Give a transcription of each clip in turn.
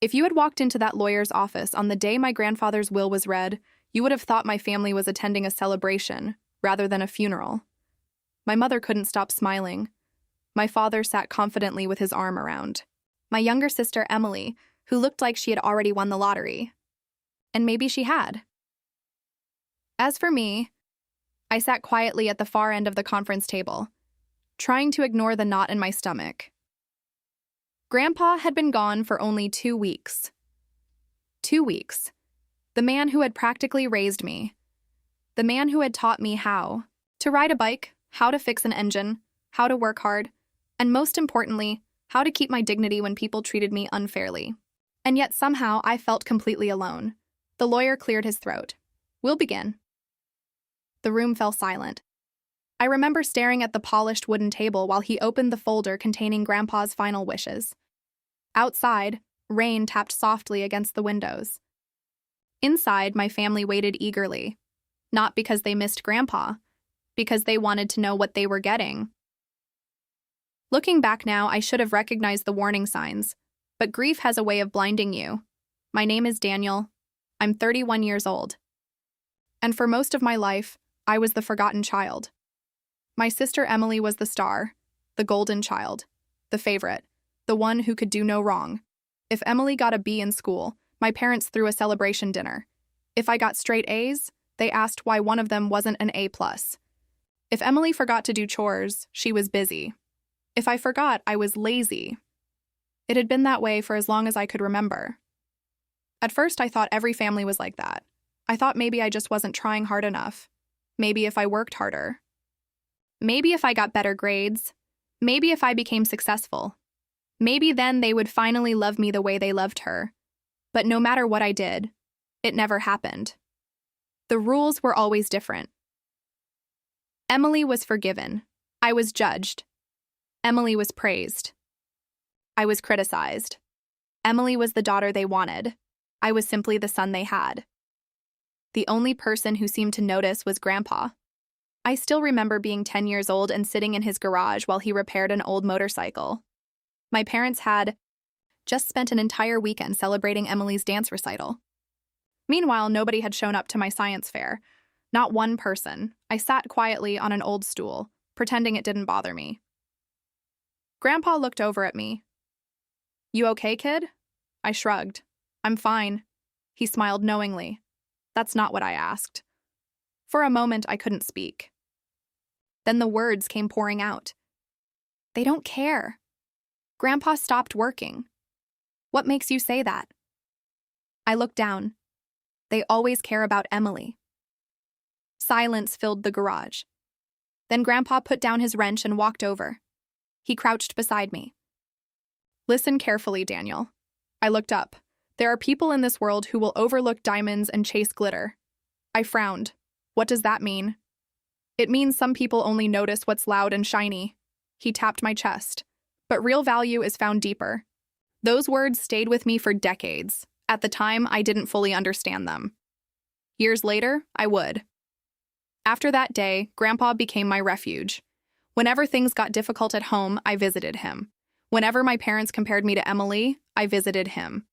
If you had walked into that lawyer's office on the day my grandfather's will was read, you would have thought my family was attending a celebration rather than a funeral. My mother couldn't stop smiling. My father sat confidently with his arm around my younger sister, Emily, who looked like she had already won the lottery. And maybe she had. As for me, I sat quietly at the far end of the conference table, trying to ignore the knot in my stomach. Grandpa had been gone for only 2 weeks. 2 weeks. The man who had practically raised me. The man who had taught me how to ride a bike, how to fix an engine, how to work hard, and most importantly, how to keep my dignity when people treated me unfairly. And yet somehow I felt completely alone. The lawyer cleared his throat. "We'll begin." The room fell silent. I remember staring at the polished wooden table while he opened the folder containing Grandpa's final wishes. Outside, rain tapped softly against the windows. Inside, my family waited eagerly, not because they missed Grandpa, because they wanted to know what they were getting. Looking back now, I should have recognized the warning signs, but grief has a way of blinding you. My name is Daniel. I'm 31 years old. And for most of my life, I was the forgotten child. My sister Emily was the star, the golden child, the favorite, the one who could do no wrong. If Emily got a B in school, my parents threw a celebration dinner. If I got straight A's, they asked why one of them wasn't an A+. If Emily forgot to do chores, she was busy. If I forgot, I was lazy. It had been that way for as long as I could remember. At first, I thought every family was like that. I thought maybe I just wasn't trying hard enough. Maybe if I worked harder. Maybe if I got better grades. Maybe if I became successful. Maybe then they would finally love me the way they loved her. But no matter what I did, it never happened. The rules were always different. Emily was forgiven. I was judged. Emily was praised. I was criticized. Emily was the daughter they wanted. I was simply the son they had. The only person who seemed to notice was Grandpa. I still remember being 10 years old and sitting in his garage while he repaired an old motorcycle. My parents had just spent an entire weekend celebrating Emily's dance recital. Meanwhile, nobody had shown up to my science fair. Not one person. I sat quietly on an old stool, pretending it didn't bother me. Grandpa looked over at me. "You okay, kid?" I shrugged. "I'm fine." He smiled knowingly. That's not what I asked. For a moment, I couldn't speak. Then the words came pouring out. "They don't care. Grandpa stopped working. What makes you say that?" I looked down. "They always care about Emily." Silence filled the garage. Then Grandpa put down his wrench and walked over. He crouched beside me. "Listen carefully, Daniel." I looked up. There are people in this world who will overlook diamonds and chase glitter. I frowned. What does that mean? It means some people only notice what's loud and shiny. He tapped my chest. But real value is found deeper. Those words stayed with me for decades. At the time, I didn't fully understand them. Years later, I would. After that day, Grandpa became my refuge. Whenever things got difficult at home, I visited him. Whenever my parents compared me to Emily, I visited him.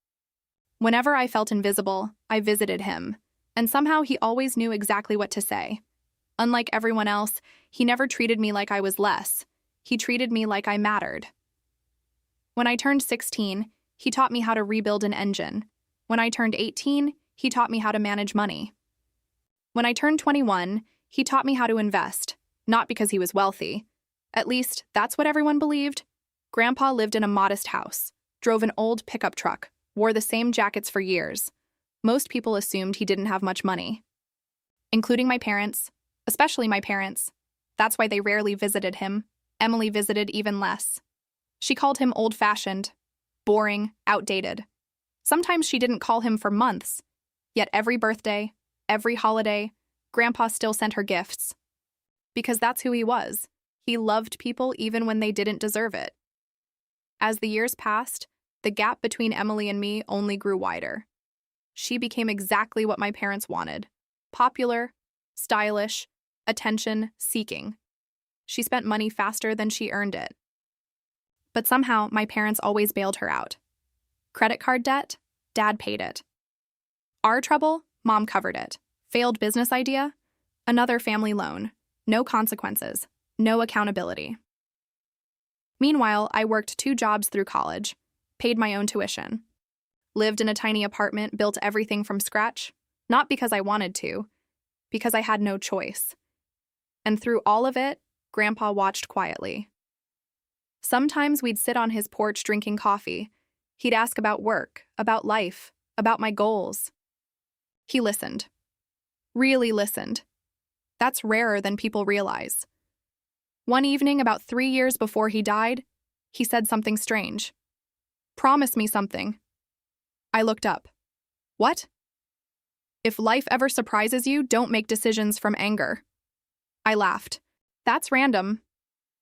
Whenever I felt invisible, I visited him. And somehow he always knew exactly what to say. Unlike everyone else, he never treated me like I was less. He treated me like I mattered. When I turned 16, he taught me how to rebuild an engine. When I turned 18, he taught me how to manage money. When I turned 21, he taught me how to invest, not because he was wealthy. At least, that's what everyone believed. Grandpa lived in a modest house, drove an old pickup truck, wore the same jackets for years. Most people assumed he didn't have much money. Including my parents, especially my parents. That's why they rarely visited him. Emily visited even less. She called him old-fashioned, boring, outdated. Sometimes she didn't call him for months. Yet every birthday, every holiday, Grandpa still sent her gifts. Because that's who he was. He loved people even when they didn't deserve it. As the years passed, the gap between Emily and me only grew wider. She became exactly what my parents wanted. Popular, stylish, attention-seeking. She spent money faster than she earned it. But somehow, my parents always bailed her out. Credit card debt? Dad paid it. Our trouble? Mom covered it. Failed business idea? Another family loan. No consequences. No accountability. Meanwhile, I worked 2 jobs through college, paid my own tuition, lived in a tiny apartment, built everything from scratch, not because I wanted to, because I had no choice. And through all of it, Grandpa watched quietly. Sometimes we'd sit on his porch drinking coffee. He'd ask about work, about life, about my goals. He listened. Really listened. That's rarer than people realize. One evening, about 3 years before he died, he said something strange. "Promise me something." I looked up. "What?" "If life ever surprises you, don't make decisions from anger." I laughed. "That's random."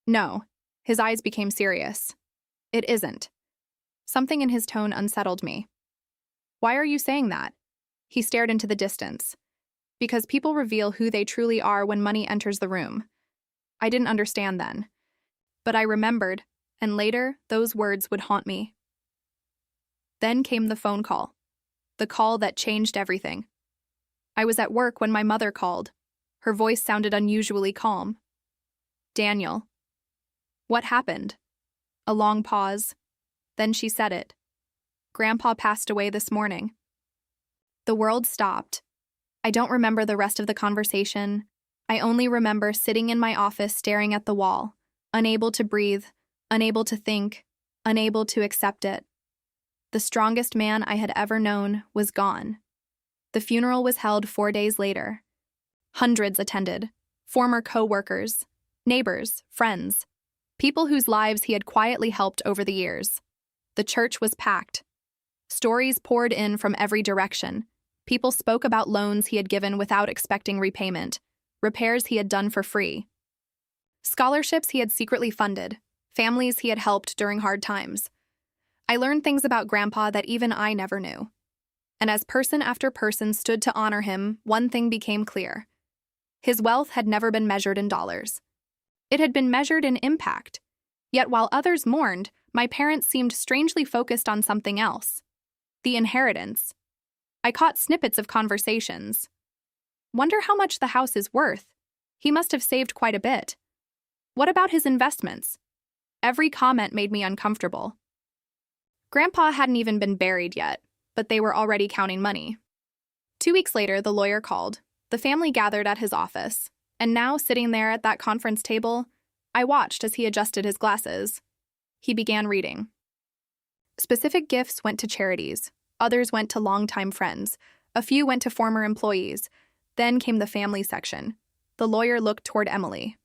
"No." His eyes became serious. "It isn't." Something in his tone unsettled me. "Why are you saying that?" He stared into the distance. "Because people reveal who they truly are when money enters the room." I didn't understand then. But I remembered, and later, those words would haunt me. Then came the phone call. The call that changed everything. I was at work when my mother called. Her voice sounded unusually calm. "Daniel." "What happened?" A long pause. Then she said it. "Grandpa passed away this morning." The world stopped. I don't remember the rest of the conversation. I only remember sitting in my office staring at the wall, unable to breathe, unable to think, unable to accept it. The strongest man I had ever known was gone. The funeral was held 4 days later. Hundreds attended, former co-workers, neighbors, friends, people whose lives he had quietly helped over the years. The church was packed. Stories poured in from every direction. People spoke about loans he had given without expecting repayment, repairs he had done for free, scholarships he had secretly funded, families he had helped during hard times. I learned things about Grandpa that even I never knew. And as person after person stood to honor him, one thing became clear. His wealth had never been measured in dollars. It had been measured in impact. Yet while others mourned, my parents seemed strangely focused on something else. The inheritance. I caught snippets of conversations. "Wonder how much the house is worth. He must have saved quite a bit. What about his investments?" Every comment made me uncomfortable. Grandpa hadn't even been buried yet, but they were already counting money. 2 weeks later, the lawyer called. The family gathered at his office, and now, sitting there at that conference table, I watched as he adjusted his glasses. He began reading. Specific gifts went to charities, others went to longtime friends, a few went to former employees. Then came the family section. The lawyer looked toward Emily.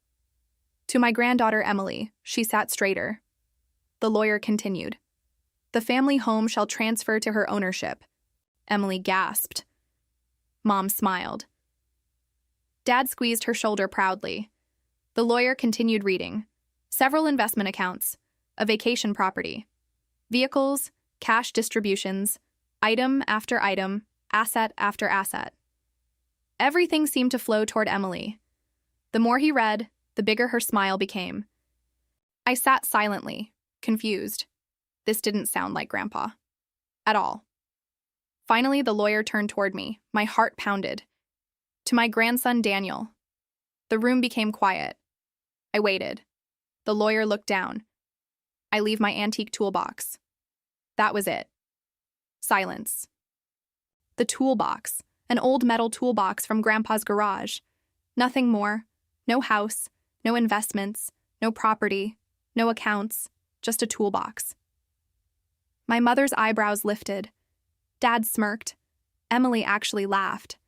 "To my granddaughter Emily," she sat straighter. The lawyer continued. "The family home shall transfer to her ownership." Emily gasped. Mom smiled. Dad squeezed her shoulder proudly. The lawyer continued reading. Several investment accounts, a vacation property, vehicles, cash distributions, item after item, asset after asset. Everything seemed to flow toward Emily. The more he read, the bigger her smile became. I sat silently, confused. This didn't sound like Grandpa. At all. Finally, the lawyer turned toward me. My heart pounded. "To my grandson Daniel." The room became quiet. I waited. The lawyer looked down. "I leave my antique toolbox." That was it. Silence. The toolbox. An old metal toolbox from Grandpa's garage. Nothing more. No house, no investments, no property, no accounts, just a toolbox. My mother's eyebrows lifted. Dad smirked. Emily actually laughed.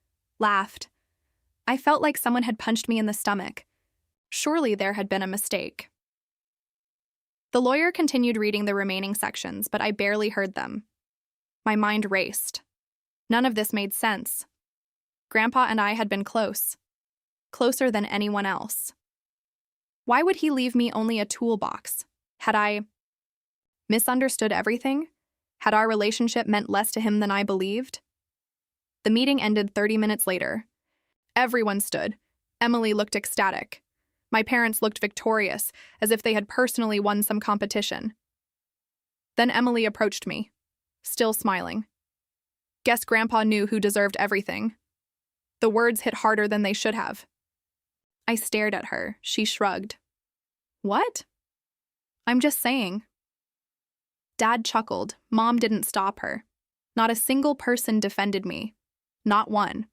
I felt like someone had punched me in the stomach. Surely there had been a mistake. The lawyer continued reading the remaining sections, but I barely heard them. My mind raced. None of this made sense. Grandpa and I had been close. Closer than anyone else. Why would he leave me only a toolbox? Had I misunderstood everything? Had our relationship meant less to him than I believed? The meeting ended 30 minutes later. Everyone stood. Emily looked ecstatic. My parents looked victorious, as if they had personally won some competition. Then Emily approached me. still smiling. Guess Grandpa knew who deserved everything. The words hit harder than they should have. I stared at her. She shrugged. What? I'm just saying. Dad chuckled. Mom didn't stop her. Not a single person defended me. Not one.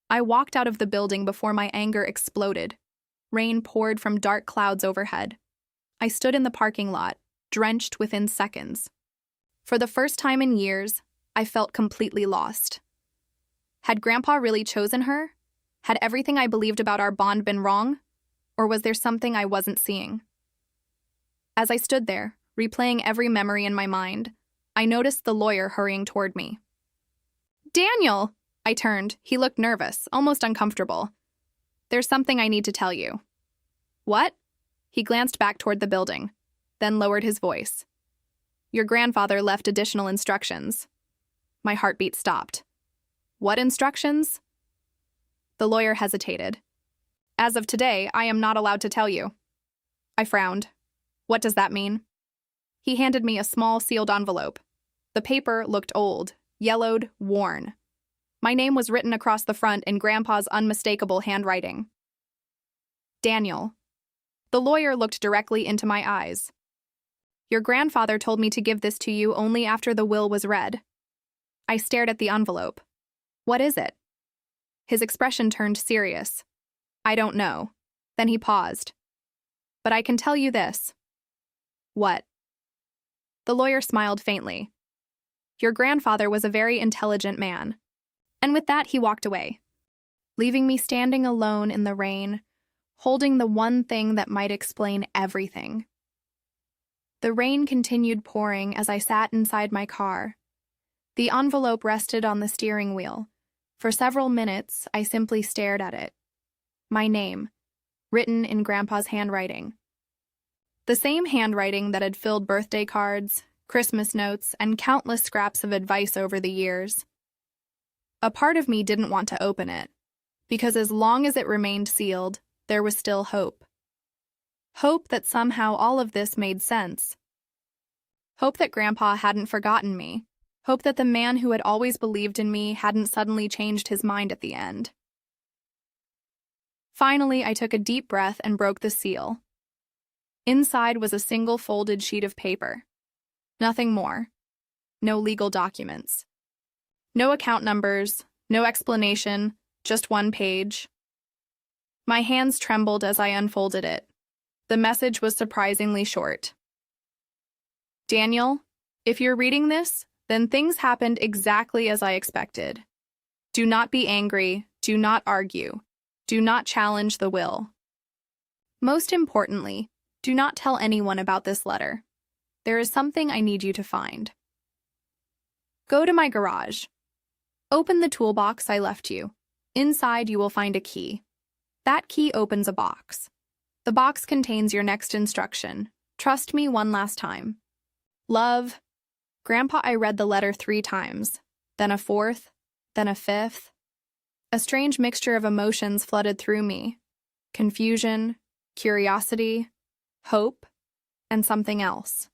I walked out of the building before my anger exploded. Rain poured from dark clouds overhead. I stood in the parking lot, drenched within seconds. For the first time in years, I felt completely lost. Had Grandpa really chosen her? Had everything I believed about our bond been wrong? Or was there something I wasn't seeing? As I stood there, replaying every memory in my mind, I noticed the lawyer hurrying toward me. Daniel! I turned. He looked nervous, almost uncomfortable. There's something I need to tell you. What? He glanced back toward the building, then lowered his voice. Your grandfather left additional instructions. My heartbeat stopped. What instructions? The lawyer hesitated. As of today, I am not allowed to tell you. I frowned. What does that mean? He handed me a small sealed envelope. The paper looked old, yellowed, worn. My name was written across the front in Grandpa's unmistakable handwriting. Daniel. The lawyer looked directly into my eyes. Your grandfather told me to give this to you only after the will was read. I stared at the envelope. What is it? His expression turned serious. I don't know. Then he paused. But I can tell you this. What? The lawyer smiled faintly. Your grandfather was a very intelligent man. And with that, he walked away, leaving me standing alone in the rain, holding the one thing that might explain everything. The rain continued pouring as I sat inside my car. The envelope rested on the steering wheel. For several minutes, I simply stared at it. My name, written in Grandpa's handwriting. The same handwriting that had filled birthday cards, Christmas notes, and countless scraps of advice over the years. A part of me didn't want to open it, because as long as it remained sealed, there was still hope. Hope that somehow all of this made sense. Hope that Grandpa hadn't forgotten me. Hope that the man who had always believed in me hadn't suddenly changed his mind at the end. Finally, I took a deep breath and broke the seal. Inside was a single folded sheet of paper. Nothing more. No legal documents. No account numbers, no explanation, just one page. My hands trembled as I unfolded it. The message was surprisingly short. Daniel, if you're reading this, then things happened exactly as I expected. Do not be angry, do not argue, do not challenge the will. Most importantly, do not tell anyone about this letter. There is something I need you to find. Go to my garage. Open the toolbox I left you. Inside, you will find a key. That key opens a box. The box contains your next instruction. Trust me one last time. Love. Grandpa, I read the letter 3 times, then a 4th, then a 5th. A strange mixture of emotions flooded through me. Confusion, curiosity, hope, and something else.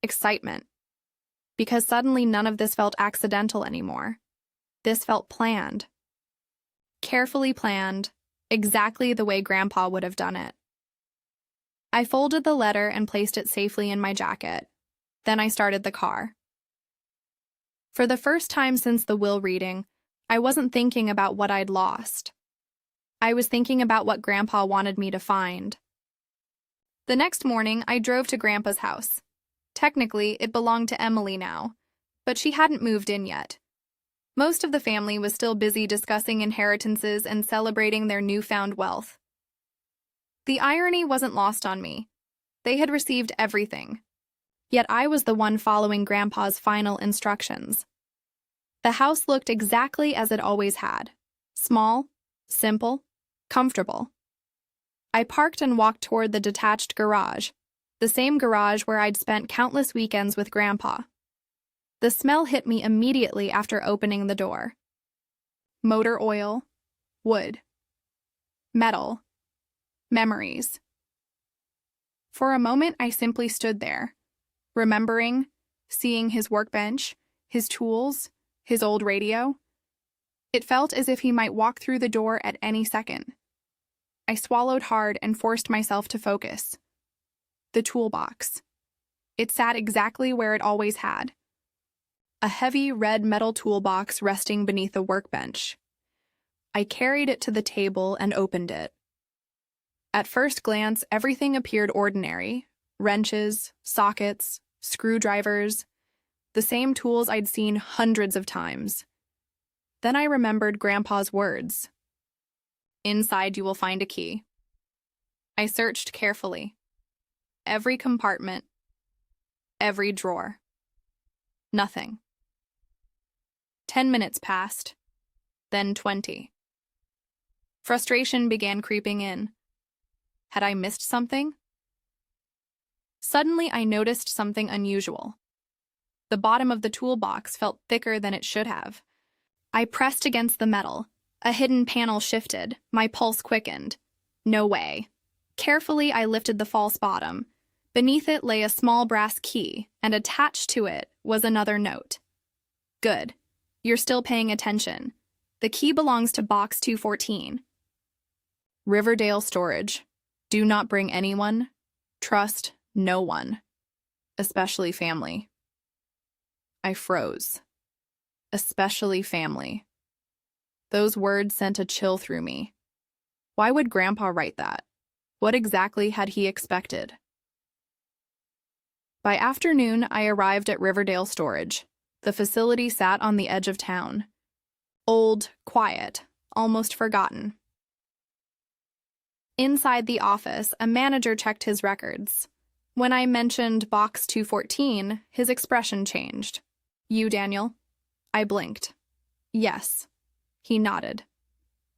Excitement. Because suddenly none of this felt accidental anymore. This felt planned. Carefully planned, exactly the way Grandpa would have done it. I folded the letter and placed it safely in my jacket. Then I started the car. For the first time since the will reading, I wasn't thinking about what I'd lost. I was thinking about what Grandpa wanted me to find. The next morning, I drove to Grandpa's house. Technically, it belonged to Emily now, but she hadn't moved in yet. Most of the family was still busy discussing inheritances and celebrating their newfound wealth. The irony wasn't lost on me. They had received everything. Yet I was the one following Grandpa's final instructions. The house looked exactly as it always had. Small, simple, comfortable. I parked and walked toward the detached garage, the same garage where I'd spent countless weekends with Grandpa. The smell hit me immediately after opening the door. Motor oil, wood, metal, memories. For a moment, I simply stood there, remembering, seeing his workbench, his tools, his old radio. It felt as if he might walk through the door at any second. I swallowed hard and forced myself to focus. The toolbox. It sat exactly where it always had. A heavy red metal toolbox resting beneath a workbench. I carried it to the table and opened it. At first glance, everything appeared ordinary. Wrenches, sockets, screwdrivers, the same tools I'd seen hundreds of times. Then I remembered Grandpa's words. Inside you will find a key. I searched carefully. Every compartment, every drawer. Nothing. 10 minutes passed, then 20. Frustration began creeping in. Had I missed something? Suddenly, I noticed something unusual. The bottom of the toolbox felt thicker than it should have. I pressed against the metal. A hidden panel shifted. My pulse quickened. No way. Carefully, I lifted the false bottom. Beneath it lay a small brass key, and attached to it was another note. Good. You're still paying attention. The key belongs to box 214. Riverdale storage. Do not bring anyone. Trust no one. Especially family. I froze. Especially family. Those words sent a chill through me. Why would Grandpa write that? What exactly had he expected? By afternoon, I arrived at Riverdale Storage. The facility sat on the edge of town. Old, quiet, almost forgotten. Inside the office, a manager checked his records. When I mentioned box 214, his expression changed. You, Daniel? I blinked. Yes. He nodded.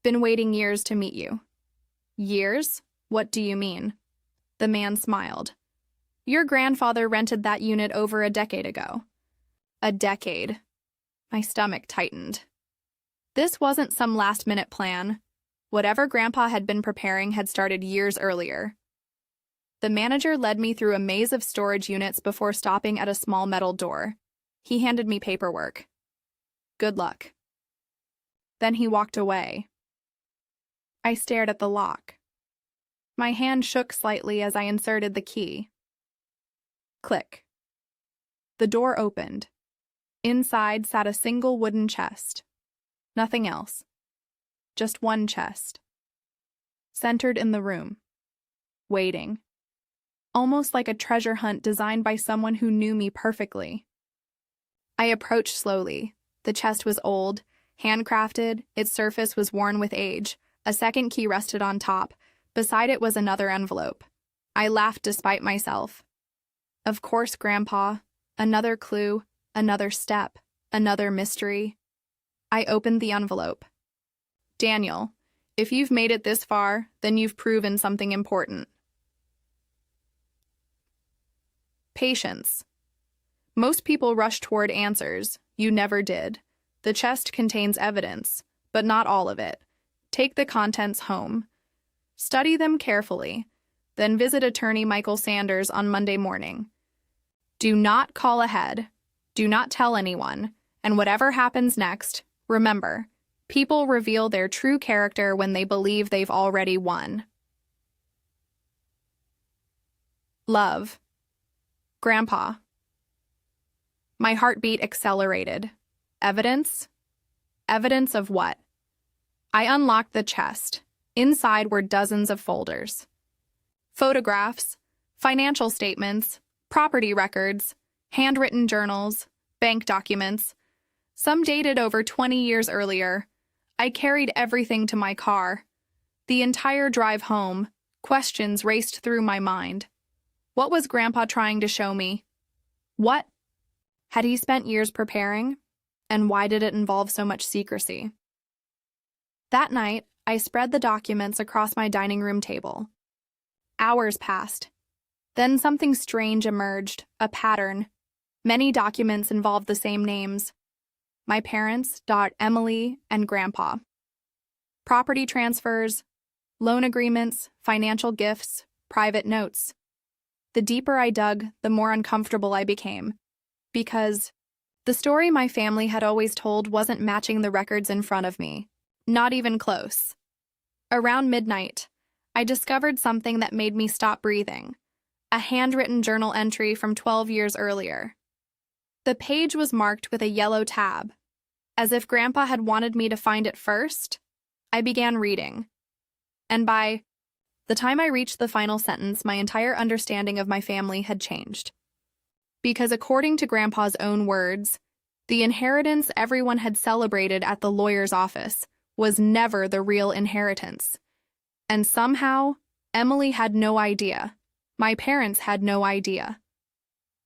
Been waiting years to meet you. Years? What do you mean? The man smiled. Your grandfather rented that unit over a decade ago. A decade. My stomach tightened. This wasn't some last-minute plan. Whatever Grandpa had been preparing had started years earlier. The manager led me through a maze of storage units before stopping at a small metal door. He handed me paperwork. Good luck. Then he walked away. I stared at the lock. My hand shook slightly as I inserted the key. Click. The door opened. Inside sat a single wooden chest. Nothing else. Just one chest. Centered in the room. Waiting. Almost like a treasure hunt designed by someone who knew me perfectly. I approached slowly. The chest was old, handcrafted, its surface was worn with age. A second key rested on top. Beside it was another envelope. I laughed despite myself. Of course, Grandpa. Another clue, another step, another mystery. I opened the envelope. Daniel, if you've made it this far, then you've proven something important. Patience. Most people rush toward answers. You never did. The chest contains evidence, but not all of it. Take the contents home. Study them carefully. Then visit attorney Michael Sanders on Monday morning. Do not call ahead. Do not tell anyone. And whatever happens next, remember, people reveal their true character when they believe they've already won. Love. Grandpa. My heartbeat accelerated. Evidence? Evidence of what? I unlocked the chest. Inside were dozens of folders. Photographs, financial statements, property records, handwritten journals, bank documents. Some dated over 20 years earlier. I carried everything to my car. The entire drive home, questions raced through my mind. What was Grandpa trying to show me? What had he spent years preparing? And why did it involve so much secrecy? That night, I spread the documents across my dining room table. Hours passed. Then something strange emerged, a pattern. Many documents involved the same names. My parents, Emily, and Grandpa. Property transfers, loan agreements, financial gifts, private notes. The deeper I dug, the more uncomfortable I became. Because The story my family had always told wasn't matching the records in front of me. Not even close. Around midnight, I discovered something that made me stop breathing. A handwritten journal entry from 12 years earlier. The page was marked with a yellow tab. As if Grandpa had wanted me to find it first, I began reading. And by the time I reached the final sentence, my entire understanding of my family had changed. Because according to Grandpa's own words, the inheritance everyone had celebrated at the lawyer's office was never the real inheritance. And somehow, Emily had no idea. My parents had no idea.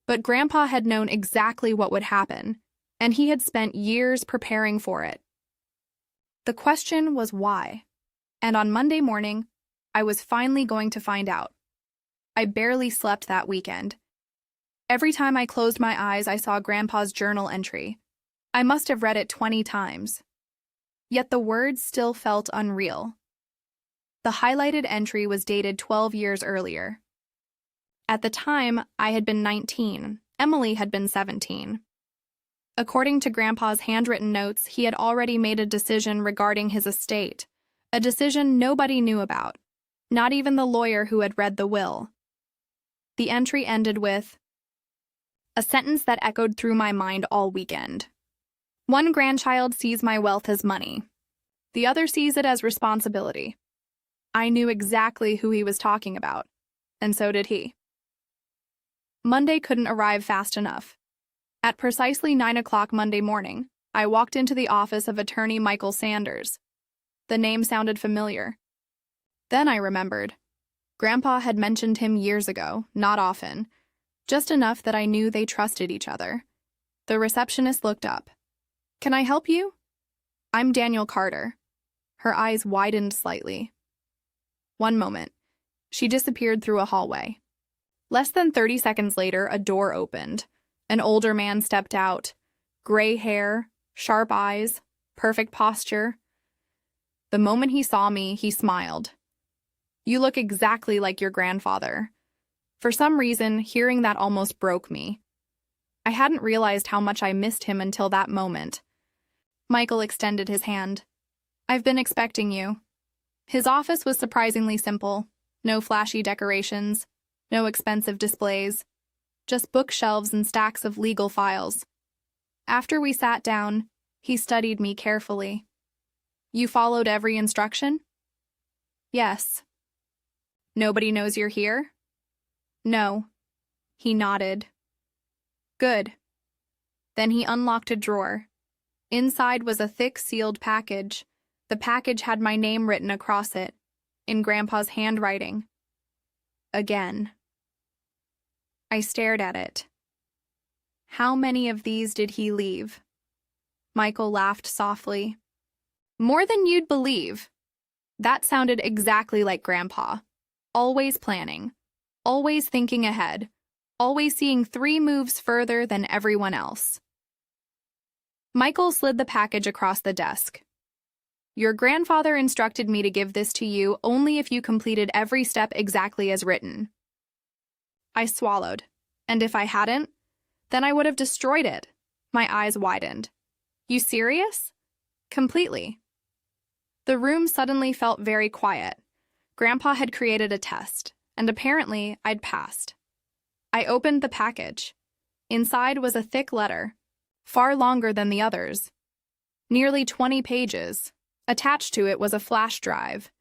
But Grandpa had known exactly what would happen, and he had spent years preparing for it. The question was why. And on Monday morning, I was finally going to find out. I barely slept that weekend. Every time I closed my eyes, I saw Grandpa's journal entry. I must have read it 20 times. Yet the words still felt unreal. The highlighted entry was dated 12 years earlier. At the time, I had been 19. Emily had been 17. According to Grandpa's handwritten notes, he had already made a decision regarding his estate, a decision nobody knew about, not even the lawyer who had read the will. The entry ended with a sentence that echoed through my mind all weekend. One grandchild sees my wealth as money. The other sees it as responsibility. I knew exactly who he was talking about, and so did he. Monday couldn't arrive fast enough. At precisely 9 o'clock Monday morning, I walked into the office of attorney Michael Sanders. The name sounded familiar. Then I remembered. Grandpa had mentioned him years ago, not often, just enough that I knew they trusted each other. The receptionist looked up. "Can I help you?" "I'm Daniel Carter." Her eyes widened slightly. One moment. She disappeared through a hallway. Less than 30 seconds later, a door opened. An older man stepped out. Gray hair, sharp eyes, perfect posture. The moment he saw me, he smiled. "You look exactly like your grandfather." For some reason, hearing that almost broke me. I hadn't realized how much I missed him until that moment. Michael extended his hand. "I've been expecting you." His office was surprisingly simple. No flashy decorations, no expensive displays, just bookshelves and stacks of legal files. After we sat down, he studied me carefully. "You followed every instruction?" "Yes." "Nobody knows you're here?" "No." He nodded. "Good." Then he unlocked a drawer. Inside was a thick sealed package. The package had my name written across it, in Grandpa's handwriting. Again. I stared at it. How many of these did he leave? Michael laughed softly. "More than you'd believe." That sounded exactly like Grandpa. Always planning. Always thinking ahead. Always seeing 3 moves further than everyone else. Michael slid the package across the desk. "Your grandfather instructed me to give this to you only if you completed every step exactly as written." I swallowed, and if I hadn't, then I would have destroyed it. My eyes widened. "You serious?" "Completely." The room suddenly felt very quiet. Grandpa had created a test, and apparently I'd passed. I opened the package. Inside was a thick letter, far longer than the others. Nearly 20 pages. Attached to it was a flash drive,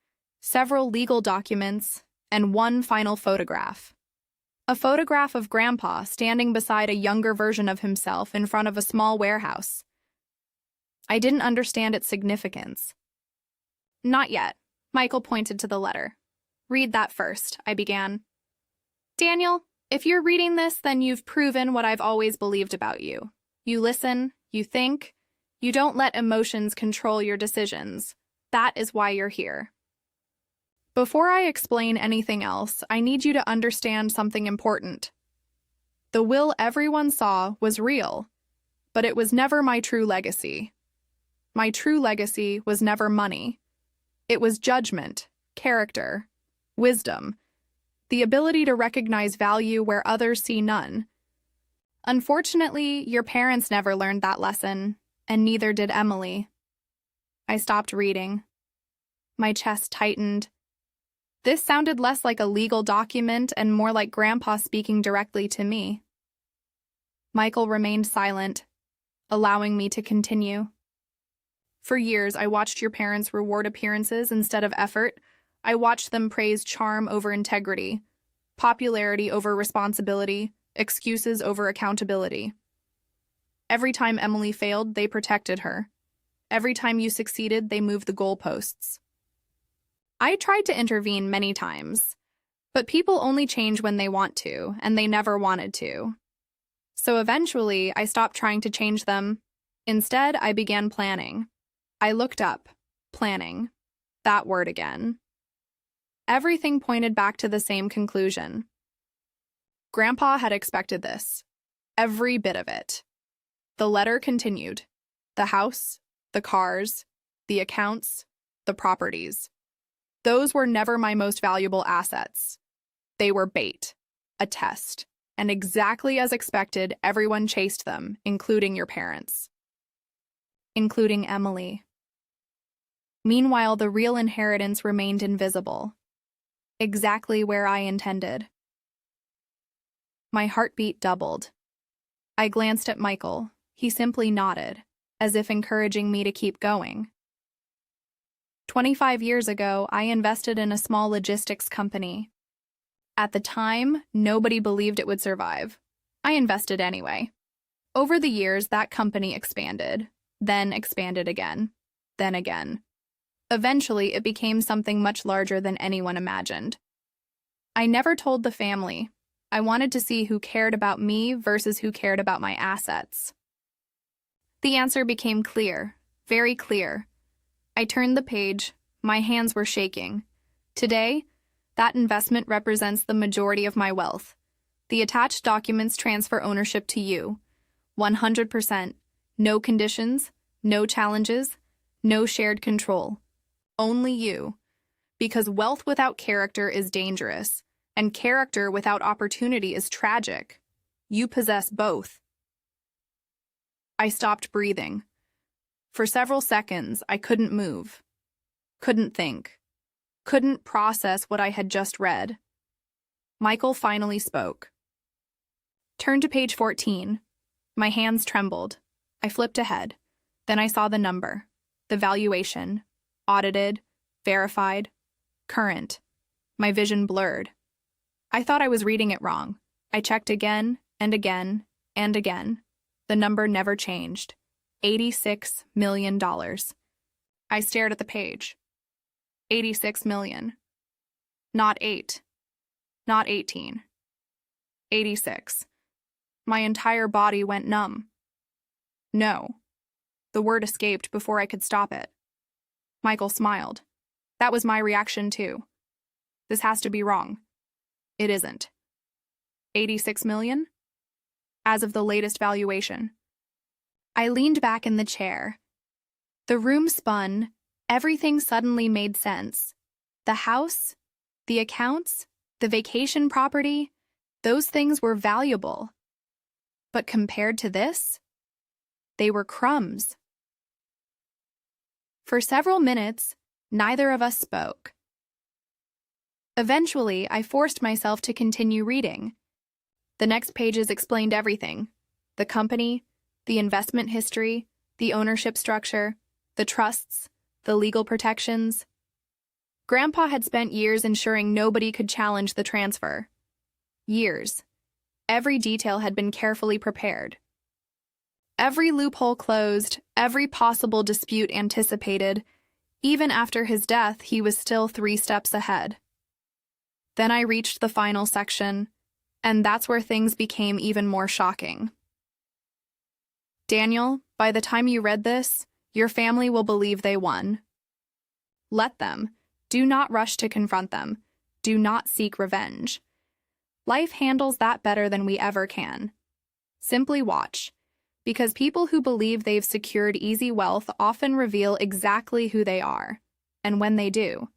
several legal documents, and one final photograph. A photograph of Grandpa standing beside a younger version of himself in front of a small warehouse. I didn't understand its significance. "Not yet." Michael pointed to the letter. "Read that first," I began. "Daniel, if you're reading this, then you've proven what I've always believed about you. You listen, you think, you don't let emotions control your decisions. That is why you're here. Before I explain anything else, I need you to understand something important. The will everyone saw was real, but it was never my true legacy. My true legacy was never money. It was judgment, character, wisdom, the ability to recognize value where others see none. Unfortunately, your parents never learned that lesson, and neither did Emily. I stopped reading. My chest tightened. This sounded less like a legal document and more like Grandpa speaking directly to me. Michael remained silent, allowing me to continue. For years, I watched your parents reward appearances instead of effort. I watched them praise charm over integrity, popularity over responsibility, excuses over accountability. Every time Emily failed, they protected her. Every time you succeeded, they moved the goalposts. I tried to intervene many times, but people only change when they want to, and they never wanted to. So eventually, I stopped trying to change them. Instead, I began planning. I looked up. Planning. That word again. Everything pointed back to the same conclusion. Grandpa had expected this. Every bit of it. The letter continued. The house, the cars, the accounts, the properties. Those were never my most valuable assets. They were bait, a test, and exactly as expected, everyone chased them, including your parents. Including Emily. Meanwhile, the real inheritance remained invisible. Exactly where I intended. My heartbeat doubled. I glanced at Michael. He simply nodded, as if encouraging me to keep going. 25 years ago, I invested in a small logistics company. At the time, nobody believed it would survive. I invested anyway. Over the years, that company expanded, then expanded again, then again. Eventually, it became something much larger than anyone imagined. I never told the family. I wanted to see who cared about me versus who cared about my assets. The answer became clear, very clear. I turned the page. My hands were shaking. Today, that investment represents the majority of my wealth. The attached documents transfer ownership to you. 100%. No conditions, no challenges, no shared control. Only you. Because wealth without character is dangerous, and character without opportunity is tragic. You possess both. I stopped breathing. For several seconds, I couldn't move, couldn't think, couldn't process what I had just read. Michael finally spoke. Turn to page 14. My hands trembled. I flipped ahead. Then I saw the number, the valuation, audited, verified, current. My vision blurred. I thought I was reading it wrong. I checked again and again and again. The number never changed. $86 million. I stared at the page. 86 million. Not 8. Not 18. 86. My entire body went numb. No. The word escaped before I could stop it. Michael smiled. That was my reaction too. This has to be wrong. It isn't. 86 million? As of the latest valuation. I leaned back in the chair. The room spun. Everything suddenly made sense. The house, the accounts, the vacation property, those things were valuable. But compared to this, they were crumbs. For several minutes, neither of us spoke. Eventually, I forced myself to continue reading. The next pages explained everything: the company, the investment history, the ownership structure, the trusts, the legal protections. Grandpa had spent years ensuring nobody could challenge the transfer. Years. Every detail had been carefully prepared. Every loophole closed, every possible dispute anticipated. Even after his death, he was still 3 steps ahead. Then I reached the final section, and that's where things became even more shocking. Daniel, by the time you read this, your family will believe they won. Let them. Do not rush to confront them. Do not seek revenge. Life handles that better than we ever can. Simply watch, because people who believe they've secured easy wealth often reveal exactly who they are, and when they do.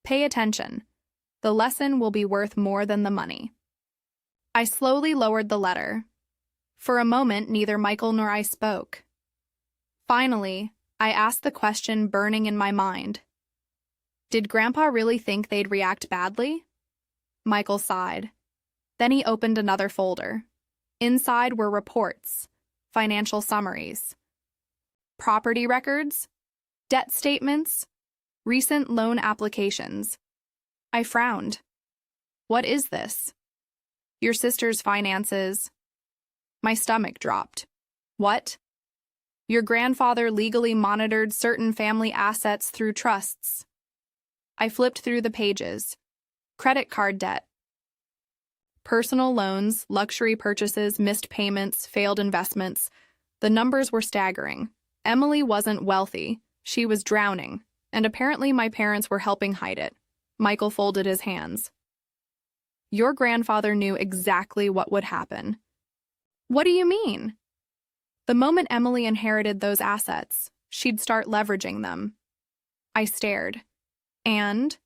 Pay attention. The lesson will be worth more than the money. I slowly lowered the letter. For a moment, neither Michael nor I spoke. Finally, I asked the question burning in my mind. Did Grandpa really think they'd react badly? Michael sighed. Then he opened another folder. Inside were reports, financial summaries, property records, debt statements, recent loan applications. I frowned. What is this? Your sister's finances. My stomach dropped. What? Your grandfather legally monitored certain family assets through trusts. I flipped through the pages. Credit card debt. Personal loans, luxury purchases, missed payments, failed investments. The numbers were staggering. Emily wasn't wealthy. She was drowning, and apparently my parents were helping hide it. Michael folded his hands. Your grandfather knew exactly what would happen. What do you mean? The moment Emily inherited those assets, she'd start leveraging them. I stared. And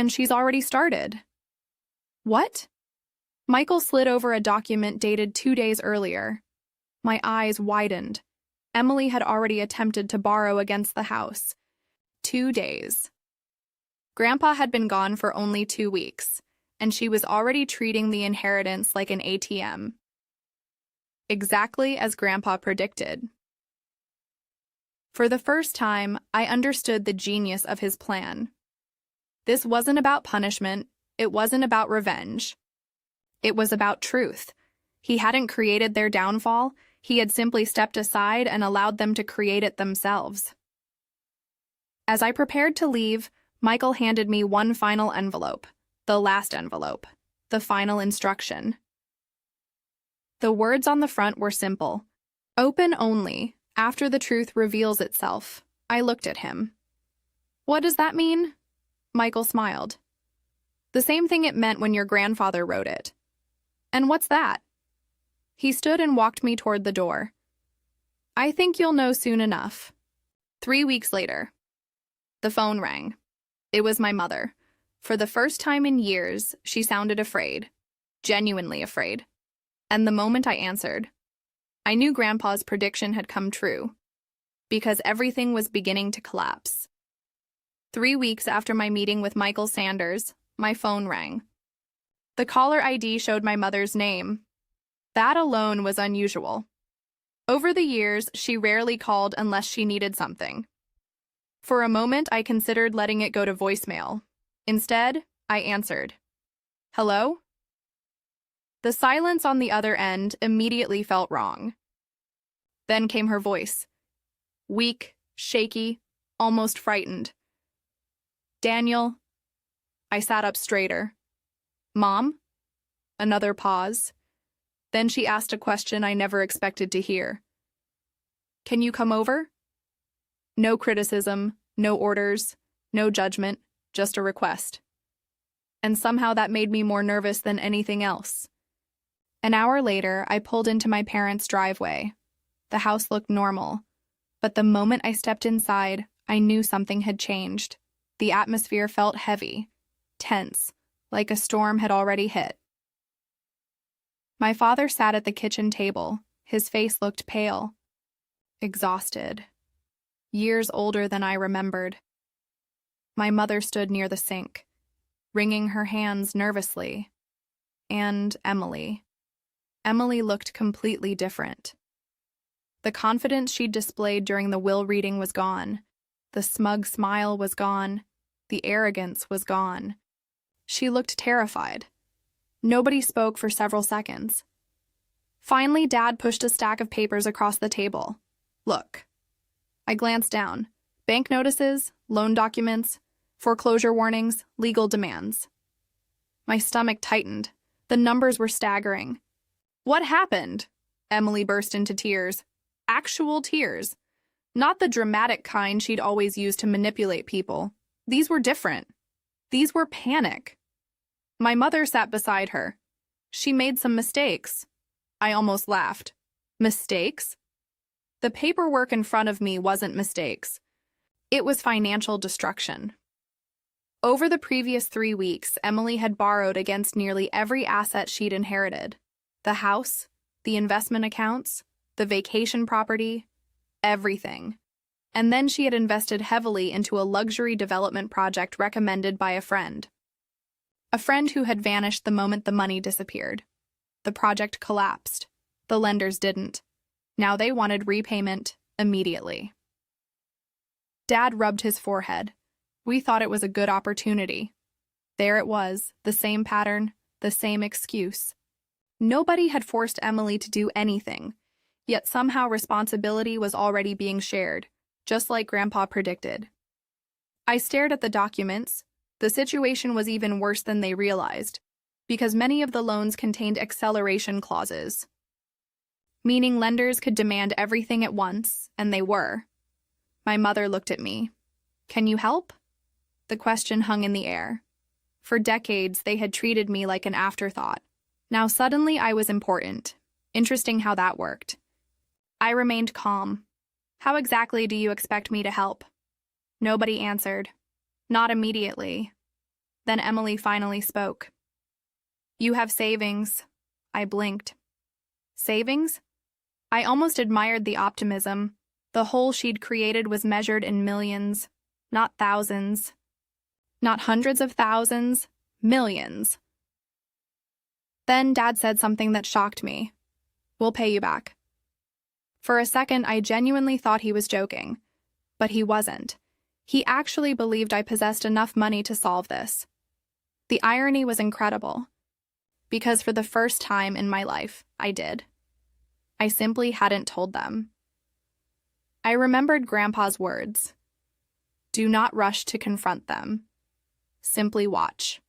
she's already started. What? Michael slid over a document dated 2 days earlier. My eyes widened. Emily had already attempted to borrow against the house. 2 days. Grandpa had been gone for only 2 weeks, and she was already treating the inheritance like an ATM. Exactly as Grandpa predicted. For the first time, I understood the genius of his plan. This wasn't about punishment. It wasn't about revenge. It was about truth. He hadn't created their downfall. He had simply stepped aside and allowed them to create it themselves. As I prepared to leave, Michael handed me one final envelope, the last envelope, the final instruction. The words on the front were simple. Open only, after the truth reveals itself. I looked at him. What does that mean? Michael smiled. The same thing it meant when your grandfather wrote it. And what's that? He stood and walked me toward the door. I think you'll know soon enough. 3 weeks later. The phone rang. It was my mother. For the first time in years, she sounded afraid. Genuinely afraid. And the moment I answered, I knew Grandpa's prediction had come true. Because everything was beginning to collapse. 3 weeks after my meeting with Michael Sanders, my phone rang. The caller ID showed my mother's name. That alone was unusual. Over the years, she rarely called unless she needed something. For a moment, I considered letting it go to voicemail. Instead, I answered. Hello? The silence on the other end immediately felt wrong. Then came her voice. Weak, shaky, almost frightened. Daniel. I sat up straighter. Mom? Another pause. Then she asked a question I never expected to hear. Can you come over? No criticism, no orders, no judgment, just a request. And somehow that made me more nervous than anything else. An hour later, I pulled into my parents' driveway. The house looked normal, but the moment I stepped inside, I knew something had changed. The atmosphere felt heavy, tense, like a storm had already hit. My father sat at the kitchen table. His face looked pale, exhausted, years older than I remembered. My mother stood near the sink, wringing her hands nervously. And Emily. Emily looked completely different. The confidence she'd displayed during the will reading was gone. The smug smile was gone. The arrogance was gone. She looked terrified. Nobody spoke for several seconds. Finally, Dad pushed a stack of papers across the table. Look. I glanced down. Bank notices, loan documents, foreclosure warnings, legal demands. My stomach tightened. The numbers were staggering. What happened? Emily burst into tears. Actual tears. Not the dramatic kind she'd always used to manipulate people. These were different. These were panic. My mother sat beside her. She made some mistakes. I almost laughed. Mistakes? The paperwork in front of me wasn't mistakes. It was financial destruction. Over the previous 3 weeks, Emily had borrowed against nearly every asset she'd inherited. The house, the investment accounts, the vacation property, everything. And then she had invested heavily into a luxury development project recommended by a friend. A friend who had vanished the moment the money disappeared. The project collapsed. The lenders didn't. Now they wanted repayment immediately. Dad rubbed his forehead. We thought it was a good opportunity. There it was, the same pattern, the same excuse. Nobody had forced Emily to do anything, yet somehow responsibility was already being shared, just like Grandpa predicted. I stared at the documents. The situation was even worse than they realized, because many of the loans contained acceleration clauses, meaning lenders could demand everything at once, and they were. My mother looked at me. Can you help? The question hung in the air. For decades, they had treated me like an afterthought. Now suddenly I was important. Interesting how that worked. I remained calm. How exactly do you expect me to help? Nobody answered. Not immediately. Then Emily finally spoke. You have savings. I blinked. Savings? I almost admired the optimism. The hole she'd created was measured in millions, not thousands. Not hundreds of thousands, millions. Then Dad said something that shocked me. We'll pay you back. For a second, I genuinely thought he was joking. But he wasn't. He actually believed I possessed enough money to solve this. The irony was incredible. Because for the first time in my life, I did. I simply hadn't told them. I remembered Grandpa's words. Do not rush to confront them. Simply watch.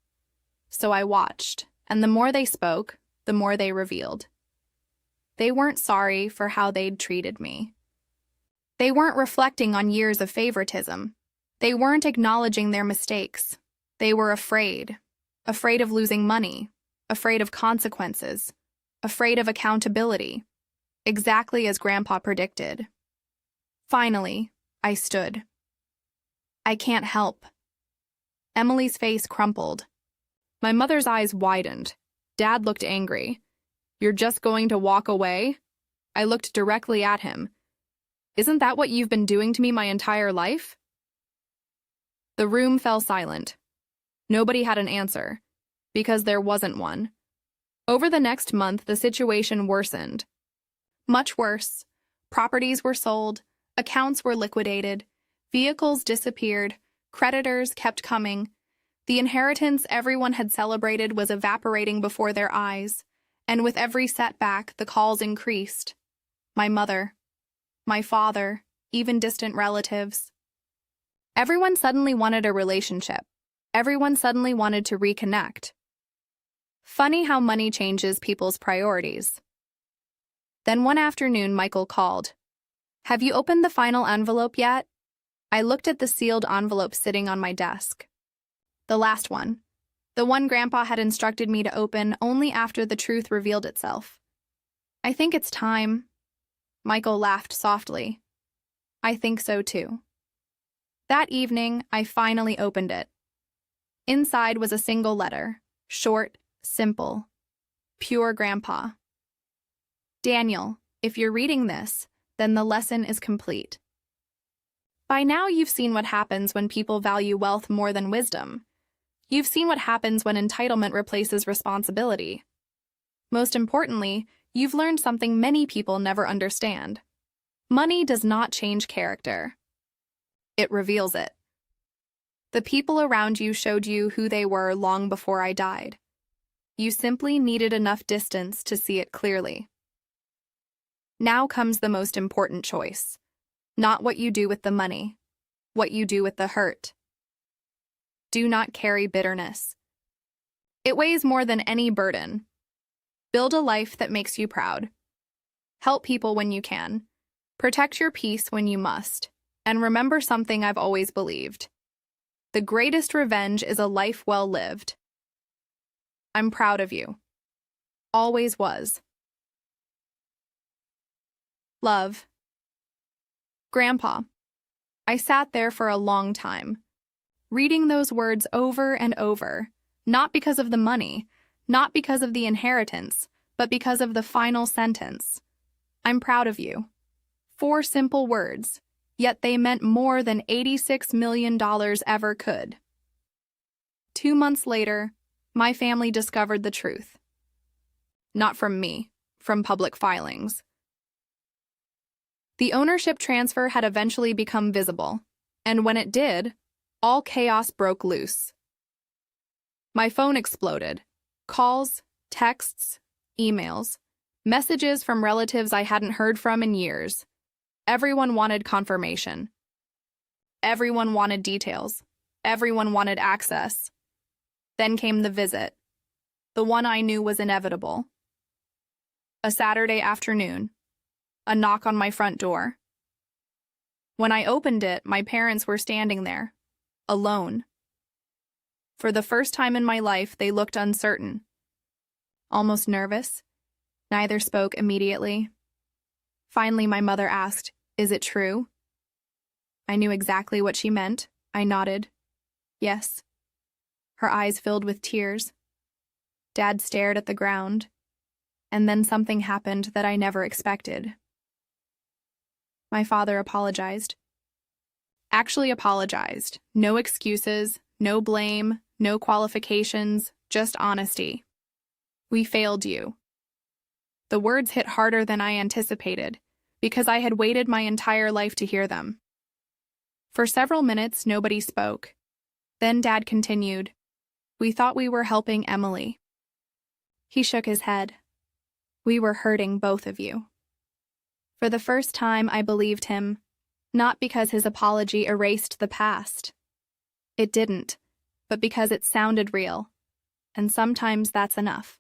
So I watched, and the more they spoke, the more they revealed. They weren't sorry for how they'd treated me. They weren't reflecting on years of favoritism. They weren't acknowledging their mistakes. They were afraid. Afraid of losing money. Afraid of consequences. Afraid of accountability. Exactly as Grandpa predicted. Finally, I stood. I can't help. Emily's face crumpled. My mother's eyes widened. Dad looked angry. You're just going to walk away? I looked directly at him. Isn't that what you've been doing to me my entire life? The room fell silent. Nobody had an answer, because there wasn't one. Over the next month, the situation worsened. Much worse. Properties were sold, accounts were liquidated, vehicles disappeared, creditors kept coming. The inheritance everyone had celebrated was evaporating before their eyes, and with every setback, the calls increased. My mother, my father, even distant relatives. Everyone suddenly wanted a relationship. Everyone suddenly wanted to reconnect. Funny how money changes people's priorities. Then one afternoon, Michael called. Have you opened the final envelope yet? I looked at the sealed envelope sitting on my desk. The last one. The one Grandpa had instructed me to open only after the truth revealed itself. I think it's time. Michael laughed softly. I think so too. That evening, I finally opened it. Inside was a single letter, short, simple. Pure Grandpa. Daniel, if you're reading this, then the lesson is complete. By now you've seen what happens when people value wealth more than wisdom. You've seen what happens when entitlement replaces responsibility. Most importantly, you've learned something many people never understand. Money does not change character. It reveals it. The people around you showed you who they were long before I died. You simply needed enough distance to see it clearly. Now comes the most important choice. Not what you do with the money, what you do with the hurt. Do not carry bitterness. It weighs more than any burden. Build a life that makes you proud. Help people when you can. Protect your peace when you must. And remember something I've always believed. The greatest revenge is a life well lived. I'm proud of you. Always was. Love. Grandpa. I sat there for a long time, reading those words over and over, not because of the money, not because of the inheritance, but because of the final sentence. I'm proud of you. 4 simple words, yet they meant more than $86 million ever could. 2 months later, my family discovered the truth. Not from me, from public filings. The ownership transfer had eventually become visible, and when it did, all chaos broke loose. My phone exploded. Calls, texts, emails, messages from relatives I hadn't heard from in years. Everyone wanted confirmation. Everyone wanted details. Everyone wanted access. Then came the visit, the one I knew was inevitable. A Saturday afternoon, a knock on my front door. When I opened it, my parents were standing there, alone. For the first time in my life, they looked uncertain, almost nervous. Neither spoke immediately. Finally, my mother asked, "Is it true?" I knew exactly what she meant. I nodded. Yes. Her eyes filled with tears. Dad stared at the ground. And then something happened that I never expected. My father apologized. Actually apologized. No excuses, no blame, no qualifications, just honesty. We failed you. The words hit harder than I anticipated, because I had waited my entire life to hear them. For several minutes, nobody spoke. Then Dad continued, "We thought we were helping Emily." He shook his head. "We were hurting both of you." For the first time, I believed him, not because his apology erased the past. It didn't, but because it sounded real, and sometimes that's enough.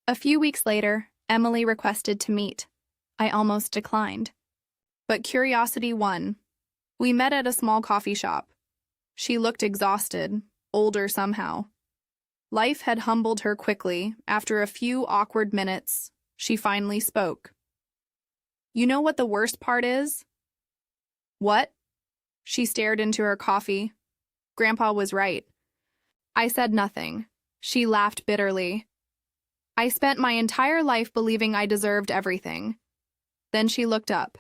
A few weeks later, Emily requested to meet. I almost declined. But curiosity won. We met at a small coffee shop. She looked exhausted, older somehow. Life had humbled her quickly. After a few awkward minutes, she finally spoke. "You know what the worst part is?" "What?" She stared into her coffee. Grandpa was right. I said nothing. She laughed bitterly. "I spent my entire life believing I deserved everything." Then she looked up.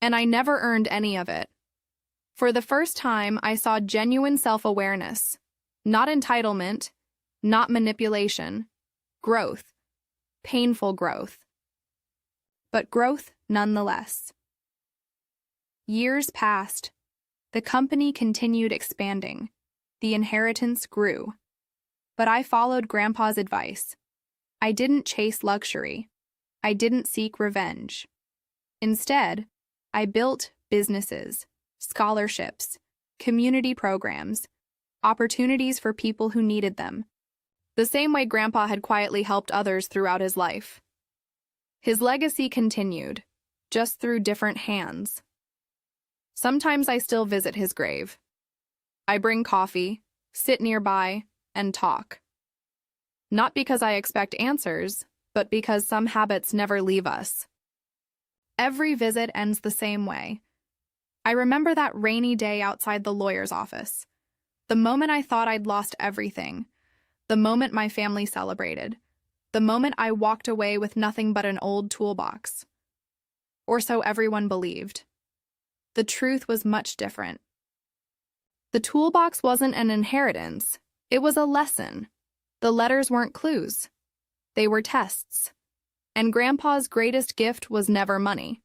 "And I never earned any of it." For the first time, I saw genuine self-awareness. Not entitlement, not manipulation. Growth. Painful growth. But growth nonetheless. Years passed. The company continued expanding. The inheritance grew. But I followed Grandpa's advice. I didn't chase luxury. I didn't seek revenge. Instead, I built businesses, scholarships, community programs, opportunities for people who needed them, the same way Grandpa had quietly helped others throughout his life. His legacy continued, just through different hands. Sometimes I still visit his grave. I bring coffee, sit nearby, and talk. Not because I expect answers, but because some habits never leave us. Every visit ends the same way. I remember that rainy day outside the lawyer's office. The moment I thought I'd lost everything. The moment my family celebrated. The moment I walked away with nothing but an old toolbox. Or so everyone believed. The truth was much different. The toolbox wasn't an inheritance. It was a lesson. The letters weren't clues. They were tests. And Grandpa's greatest gift was never money.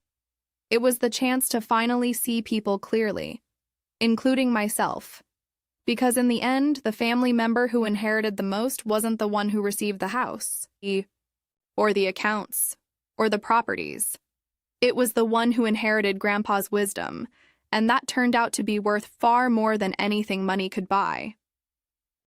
It was the chance to finally see people clearly, including myself. Because in the end, the family member who inherited the most wasn't the one who received the house, or the accounts, or the properties. It was the one who inherited Grandpa's wisdom, and that turned out to be worth far more than anything money could buy.